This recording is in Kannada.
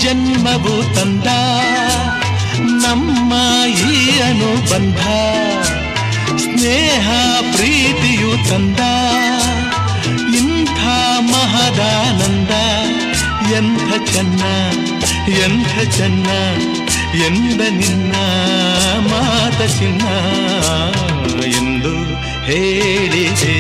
ಜನ್ಮವು ತಂದ ನಮ್ಮ ಈ ಅನುಬಂಧ, ಸ್ನೇಹ ಪ್ರೀತಿಯು ತಂದ ಇಂಥ ಮಹದಾನಂದ. ಎಂಥ ಚೆನ್ನ ಎಂಥ ಚೆನ್ನ ಎಂದ ನಿನ್ನ ಮಾತ ಚಿನ್ನ ಎಂದು ಹೇಳಿದೆ.